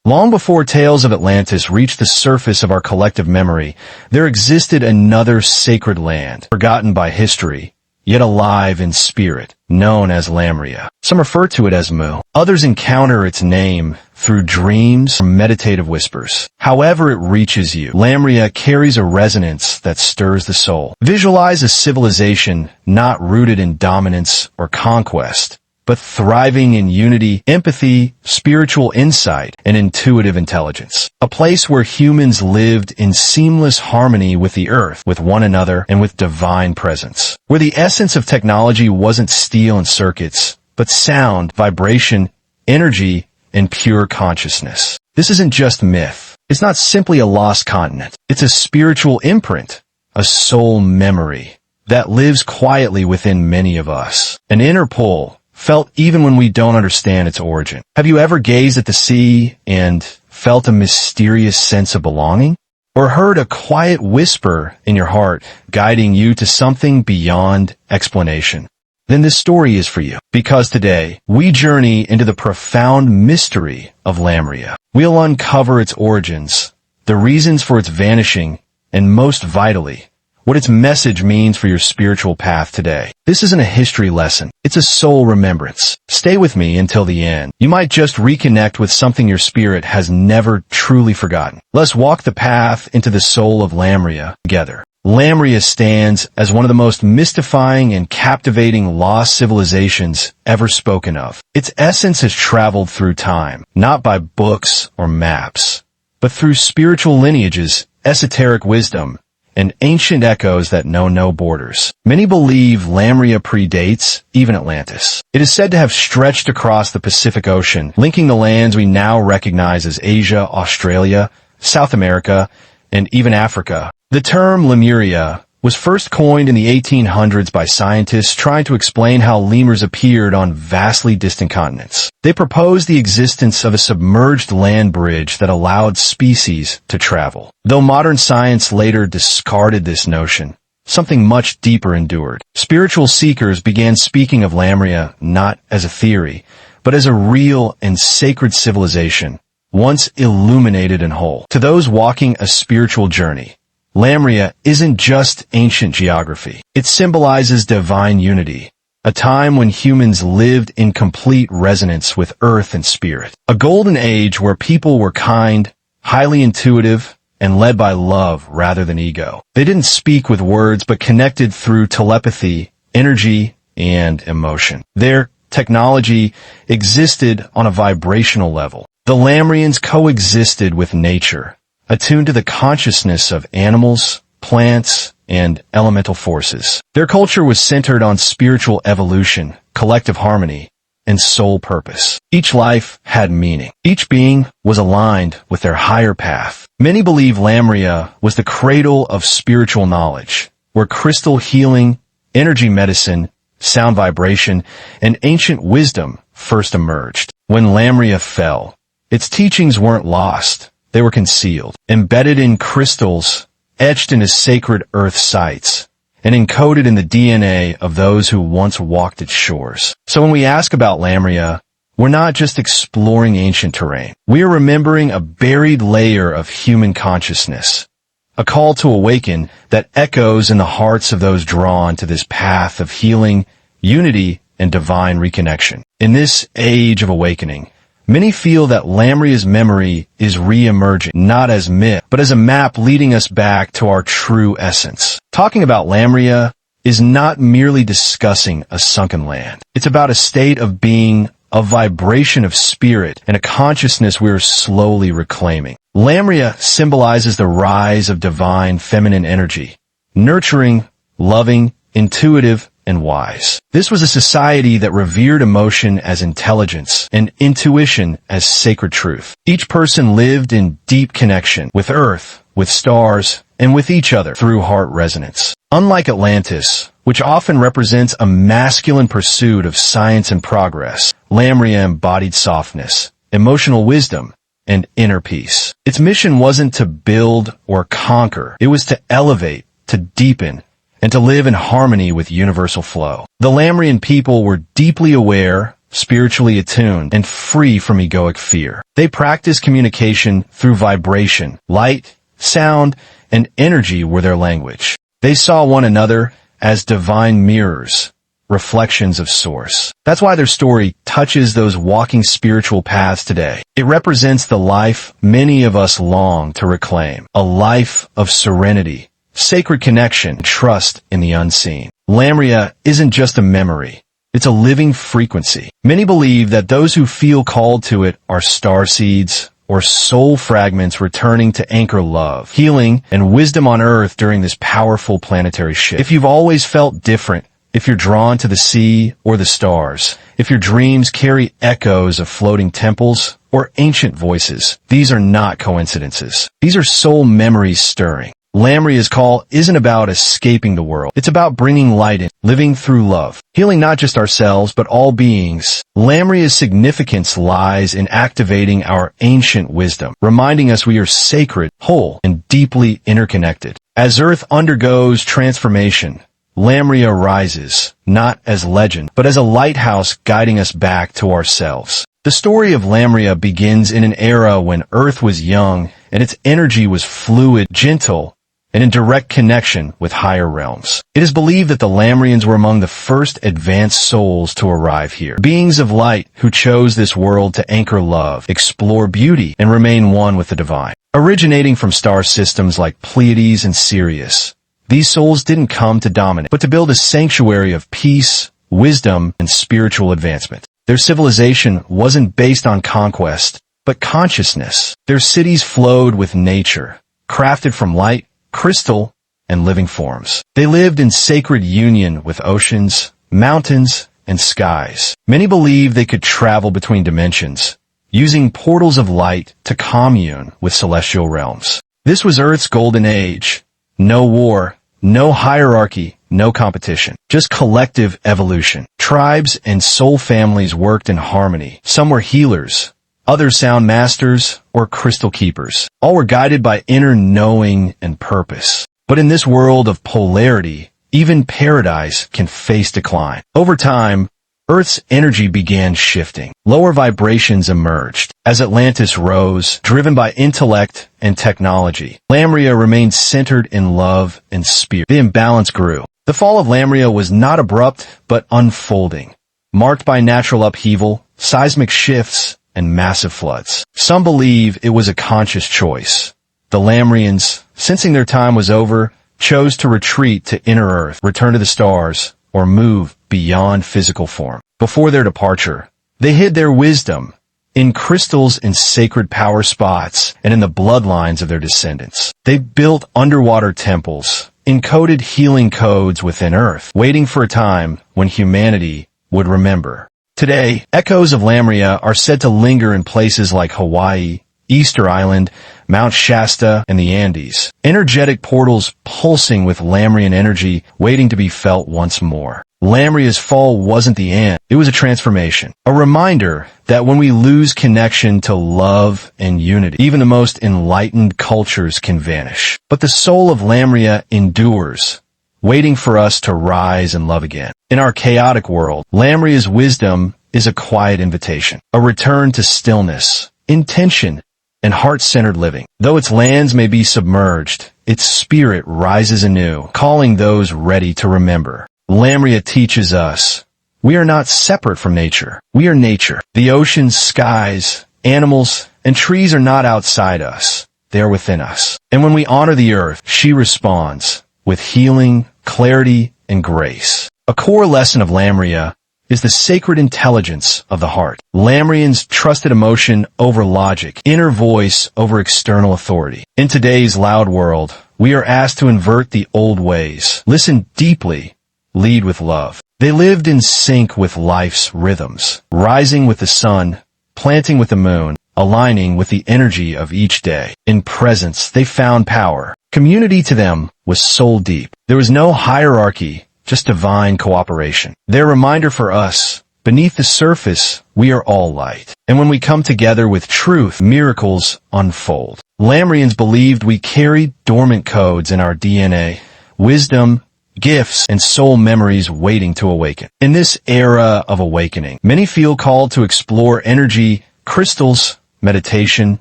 Long before tales of Atlantis reached the surface of our collective memory, there existed another sacred land, forgotten by history, yet alive in spirit, known as Lamria. Some refer to it as Mu. Others encounter its name through dreams or meditative whispers. However it reaches you, Lamria carries a resonance that stirs the soul. Visualize a civilization not rooted in dominance or conquest, but thriving in unity, empathy, spiritual insight, and intuitive intelligence. A place where humans lived in seamless harmony with the earth, with one another, and with divine presence. Where the essence of technology wasn't steel and circuits, but sound, vibration, energy, and pure consciousness. This isn't just myth. It's not simply a lost continent. It's a spiritual imprint, a soul memory that lives quietly within many of us. An inner pull, felt even when we don't understand its origin. Have you ever gazed at the sea and felt a mysterious sense of belonging? Or heard a quiet whisper in your heart guiding you to something beyond explanation? Then this story is for you. Because today, we journey into the profound mystery of Lamria. We'll uncover its origins, the reasons for its vanishing, and most vitally, what its message means for your spiritual path today. This isn't a history lesson. It's a soul remembrance. Stay with me until the end. You might just reconnect with something your spirit has never truly forgotten. Let's walk the path into the soul of Lamria together. Lamria stands as one of the most mystifying and captivating lost civilizations ever spoken of. Its essence has traveled through time, not by books or maps, but through spiritual lineages, esoteric wisdom, and ancient echoes that know no borders. Many believe Lamria predates even Atlantis. It is said to have stretched across the Pacific Ocean, linking the lands we now recognize as Asia, Australia, South America, and even Africa. The term Lemuria was first coined in the 1800s by scientists trying to explain how lemurs appeared on vastly distant continents. They proposed the existence of a submerged land bridge that allowed species to travel. Though modern science later discarded this notion, something much deeper endured. Spiritual seekers began speaking of Lamria not as a theory, but as a real and sacred civilization, once illuminated and whole. To those walking a spiritual journey, Lamria isn't just ancient geography. It symbolizes divine unity, a time when humans lived in complete resonance with earth and spirit. A golden age where people were kind, highly intuitive, and led by love rather than ego. They didn't speak with words but connected through telepathy, energy, and emotion. Their technology existed on a vibrational level. The Lamrians coexisted with nature, attuned to the consciousness of animals, plants, and elemental forces. Their culture was centered on spiritual evolution, collective harmony, and soul purpose. Each life had meaning. Each being was aligned with their higher path. Many believe Lamria was the cradle of spiritual knowledge, where crystal healing, energy medicine, sound vibration, and ancient wisdom first emerged. When Lamria fell, its teachings weren't lost. They were concealed, embedded in crystals, etched into sacred earth sites, and encoded in the DNA of those who once walked its shores. So when we ask about Lamria, we're not just exploring ancient terrain. We are remembering a buried layer of human consciousness, a call to awaken that echoes in the hearts of those drawn to this path of healing, unity, and divine reconnection. In this age of awakening, many feel that Lamria's memory is re-emerging, not as myth, but as a map leading us back to our true essence. Talking about Lamria is not merely discussing a sunken land. It's about a state of being, a vibration of spirit, and a consciousness we're slowly reclaiming. Lamria symbolizes the rise of divine feminine energy, nurturing, loving, intuitive, and wise. This was a society that revered emotion as intelligence and intuition as sacred truth. Each person lived in deep connection with earth, with stars, and with each other through heart resonance. Unlike Atlantis, which often represents a masculine pursuit of science and progress, Lamria embodied softness, emotional wisdom, and inner peace. Its mission wasn't to build or conquer. It was to elevate, to deepen, and to live in harmony with universal flow. The Lamrian people were deeply aware, spiritually attuned, and free from egoic fear. They practice communication through vibration. Light, sound, and energy were their language. They saw one another as divine mirrors, reflections of Source. That's why their story touches those walking spiritual paths today. It represents the life many of us long to reclaim, a life of serenity, sacred connection, and trust in the unseen. Lamria isn't just a memory. It's a living frequency. Many believe that those who feel called to it are starseeds or soul fragments returning to anchor love, healing, and wisdom on Earth during this powerful planetary shift. If you've always felt different, if you're drawn to the sea or the stars, if your dreams carry echoes of floating temples or ancient voices, these are not coincidences. These are soul memories stirring. Lamria's call isn't about escaping the world. It's about bringing light in, living through love, healing not just ourselves but all beings. Lamria's significance lies in activating our ancient wisdom, reminding us we are sacred, whole, and deeply interconnected. As Earth undergoes transformation, Lamria rises, not as legend, but as a lighthouse guiding us back to ourselves. The story of Lamria begins in an era when Earth was young and its energy was fluid, gentle, and in direct connection with higher realms. It is believed that the Lamrians were among the first advanced souls to arrive here, beings of light who chose this world to anchor love, explore beauty, and remain one with the divine. Originating from star systems like Pleiades and Sirius, these souls didn't come to dominate, but to build a sanctuary of peace, wisdom, and spiritual advancement. Their civilization wasn't based on conquest, but consciousness. Their cities flowed with nature, crafted from light, crystal, and living forms. They lived in sacred union with oceans, mountains, and skies. Many believed they could travel between dimensions, using portals of light to commune with celestial realms. This was Earth's golden age. No war, no hierarchy, no competition, just collective evolution. Tribes and soul families worked in harmony. Some were healers, others sound masters or crystal keepers. All were guided by inner knowing and purpose. But in this world of polarity, even paradise can face decline. Over time, Earth's energy began shifting. Lower vibrations emerged. As Atlantis rose, driven by intellect and technology, Lamria remained centered in love and spirit. The imbalance grew. The fall of Lamria was not abrupt, but unfolding, marked by natural upheaval, seismic shifts, and massive floods. Some believe it was a conscious choice. The Lamrians, sensing their time was over, chose to retreat to inner Earth, return to the stars, or move beyond physical form. Before their departure, they hid their wisdom in crystals and sacred power spots and in the bloodlines of their descendants. They built underwater temples, encoded healing codes within Earth, waiting for a time when humanity would remember. Today, echoes of Lamria are said to linger in places like Hawaii, Easter Island, Mount Shasta, and the Andes. Energetic portals pulsing with Lamrian energy, waiting to be felt once more. Lamria's fall wasn't the end. It was a transformation. A reminder that when we lose connection to love and unity, even the most enlightened cultures can vanish. But the soul of Lamria endures, waiting for us to rise and love again. In our chaotic world, Lamria's wisdom is a quiet invitation, a return to stillness, intention, and heart-centered living. Though its lands may be submerged, its spirit rises anew, calling those ready to remember. Lamria teaches us, we are not separate from nature. We are nature. The oceans, skies, animals, and trees are not outside us. They are within us. And when we honor the earth, she responds with healing, clarity, and grace. A core lesson of Lamria is the sacred intelligence of the heart. Lamrians trusted emotion over logic, inner voice over external authority. In today's loud world, we are asked to invert the old ways, listen deeply, lead with love. They lived in sync with life's rhythms, rising with the sun, planting with the moon, aligning with the energy of each day. In presence, they found power. Community to them was soul deep. There was no hierarchy, just divine cooperation. Their reminder for us, beneath the surface, we are all light. And when we come together with truth, miracles unfold. Lamrians believed we carried dormant codes in our DNA, wisdom, gifts, and soul memories waiting to awaken. In this era of awakening, many feel called to explore energy, crystals, meditation,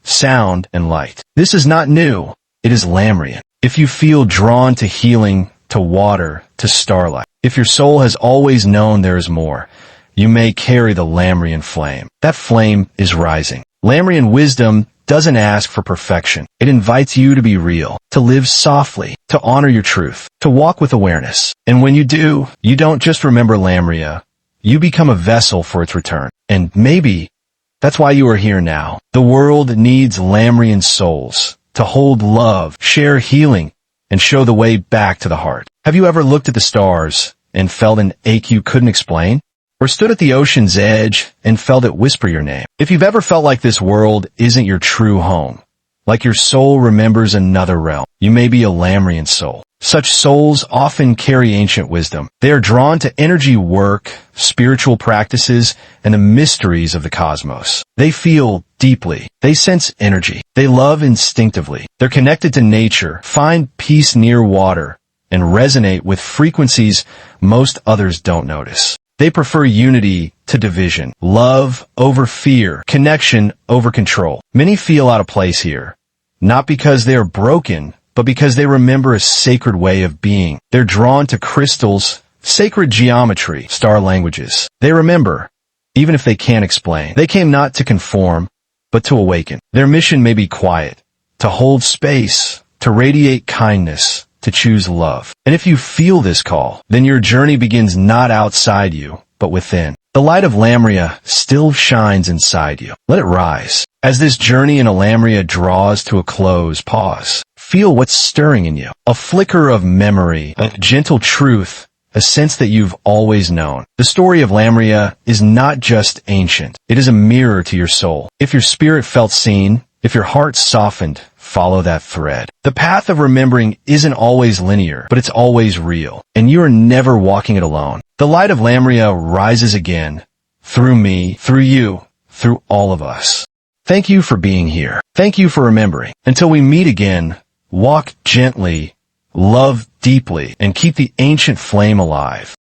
sound, and light. This is not new. It is Lamrian. If you feel drawn to healing, to water, to starlight, if your soul has always known there is more, you may carry the Lamrian flame. That flame is rising. Lamrian wisdom doesn't ask for perfection. It invites you to be real, to live softly, to honor your truth, to walk with awareness. And when you do, you don't just remember Lamria. You become a vessel for its return. And maybe that's why you are here now. The world needs Lamrian souls to hold love, share healing, and show the way back to the heart. Have you ever looked at the stars and felt an ache you couldn't explain? Or stood at the ocean's edge and felt it whisper your name? If you've ever felt like this world isn't your true home, like your soul remembers another realm, you may be a Lamrian soul. Such souls often carry ancient wisdom. They are drawn to energy work, spiritual practices, and the mysteries of the cosmos. They feel deeply. They sense energy. They love instinctively. They're connected to nature, find peace near water, and resonate with frequencies most others don't notice. They prefer unity to division, love over fear, connection over control. Many feel out of place here, not because they are broken, but because they remember a sacred way of being. They're drawn to crystals, sacred geometry, star languages. They remember, even if they can't explain. They came not to conform, but to awaken. Their mission may be quiet, to hold space, to radiate kindness, to choose love. And if you feel this call, then your journey begins not outside you, but within. The light of Lamria still shines inside you. Let it rise. As this journey in Lamria draws to a close, pause. Feel what's stirring in you. A flicker of memory, a gentle truth, a sense that you've always known. The story of Lamria is not just ancient. It is a mirror to your soul. If your spirit felt seen, if your heart softened, follow that thread. The path of remembering isn't always linear, but it's always real. And you are never walking it alone. The light of Lamria rises again, through me, through you, through all of us. Thank you for being here. Thank you for remembering. Until we meet again, walk gently, love deeply, and keep the ancient flame alive.